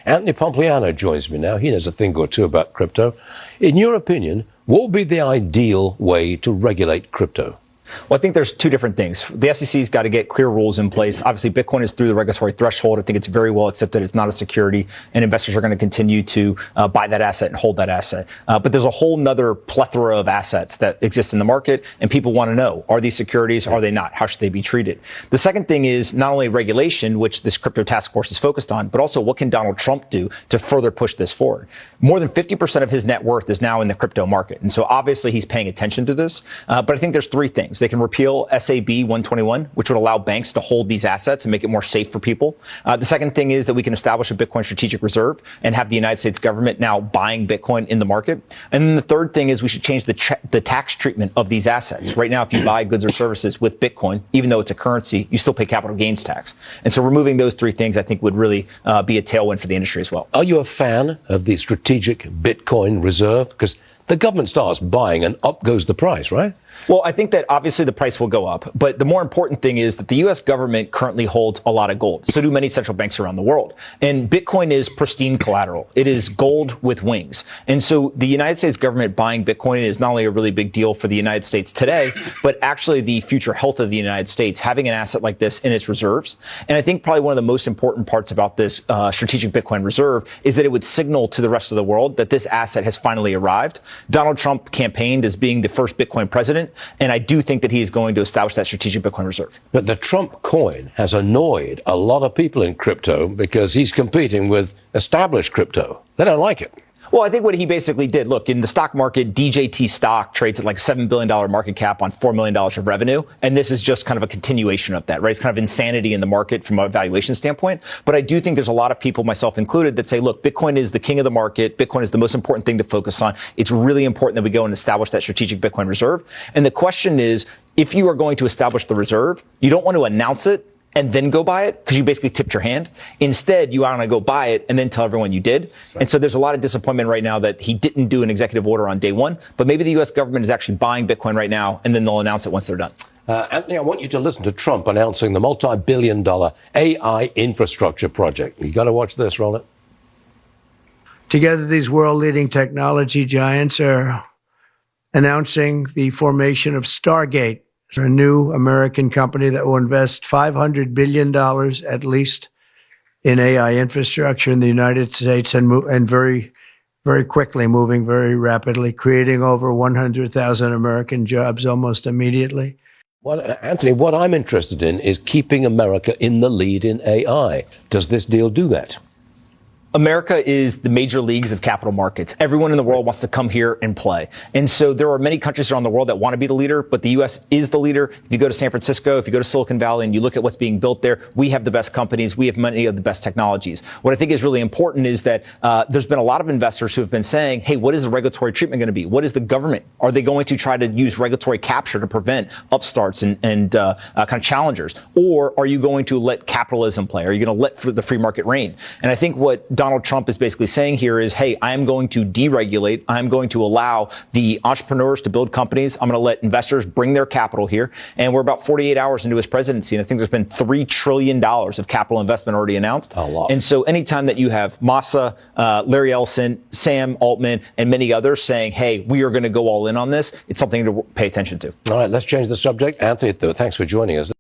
Anthony Pompliano joins me now. He knows a thing or two about crypto. In your opinion, what would be the ideal way to regulate crypto? Well, I think there's two different things. The SEC's got to get clear rules in place. Obviously, Bitcoin is through the regulatory threshold. I think it's very well accepted. It's not a security, and investors are going to continue to buy that asset and hold that asset. But there's a whole nother plethora of assets that exist in the market, and people want to know, are these securities? Are they not? How should they be treated? The second thing is not only regulation, which this crypto task force is focused on, but also what can Donald Trump do to further push this forward? More than 50% of his net worth is now in the crypto market. And so obviously he's paying attention to this. But I think there's three things. They can repeal SAB 121, which would allow banks to hold these assets and make it more safe for people. The second thing is that we can establish a Bitcoin strategic reserve and have the United States government now buying Bitcoin in the market. And then the third thing is we should change the tax treatment of these assets. Right now, if you buy goods or services with Bitcoin, even though it's a currency, you still pay capital gains tax. And so removing those three things, I think, would really be a tailwind for the industry as well. Are you a fan of the strategic Bitcoin reserve? Because the government starts buying and up goes the price, right? Well, I think that obviously the price will go up. But the more important thing is that the U.S. government currently holds a lot of gold. So do many central banks around the world. And Bitcoin is pristine collateral. It is gold with wings. And so the United States government buying Bitcoin is not only a really big deal for the United States today, but actually the future health of the United States, having an asset like this in its reserves. And I think probably one of the most important parts about this strategic Bitcoin reserve is that it would signal to the rest of the world that this asset has finally arrived. Donald Trump campaigned as being the first Bitcoin president. And I do think that he is going to establish that strategic Bitcoin reserve. But the Trump coin has annoyed a lot of people in crypto because he's competing with established crypto. They don't like it. Well, I think what he basically did, look, in the stock market, DJT stock trades at like $7 billion market cap on $4 million of revenue. And this is just kind of a continuation of that, right? It's kind of insanity in the market from a valuation standpoint. But I do think there's a lot of people, myself included, that say, look, Bitcoin is the king of the market. Bitcoin is the most important thing to focus on. It's really important that we go and establish that strategic Bitcoin reserve. And the question is, if you are going to establish the reserve, you don't want to announce it and then go buy it because you basically tipped your hand. Instead, you want to go buy it and then tell everyone you did. Right. And so there's a lot of disappointment right now that he didn't do an executive order on day one, but maybe the U.S. government is actually buying Bitcoin right now and then they'll announce it once they're done. Anthony, I want you to listen to Trump announcing the multi-billion-dollar AI infrastructure project. You got to watch this, roll it. Together, these world-leading technology giants are announcing the formation of Stargate, a new American company that will invest $500 billion at least in AI infrastructure in the United States and very, very quickly, moving very rapidly, creating over 100,000 American jobs almost immediately. Well, Anthony, what I'm interested in is keeping America in the lead in AI. Does this deal do that? America is the major leagues of capital markets. Everyone in the world wants to come here and play. And so there are many countries around the world that want to be the leader, but the U.S. is the leader. If you go to San Francisco, if you go to Silicon Valley and you look at what's being built there, we have the best companies. We have many of the best technologies. What I think is really important is that there's been a lot of investors who have been saying, hey, what is the regulatory treatment going to be? What is the government? Are they going to try to use regulatory capture to prevent upstarts and kind of challengers? Or are you going to let capitalism play? Are you going to let the free market reign? And I think what Donald Trump is basically saying here is, hey, I am going to deregulate. I'm going to allow the entrepreneurs to build companies. I'm going to let investors bring their capital here. And we're about 48 hours into his presidency. And I think there's been $3 trillion of capital investment already announced. A lot. And so anytime that you have Massa, Larry Ellison, Sam Altman, and many others saying, hey, we are going to go all in on this, it's something to pay attention to. All right, let's change the subject. Anthony, thanks for joining us.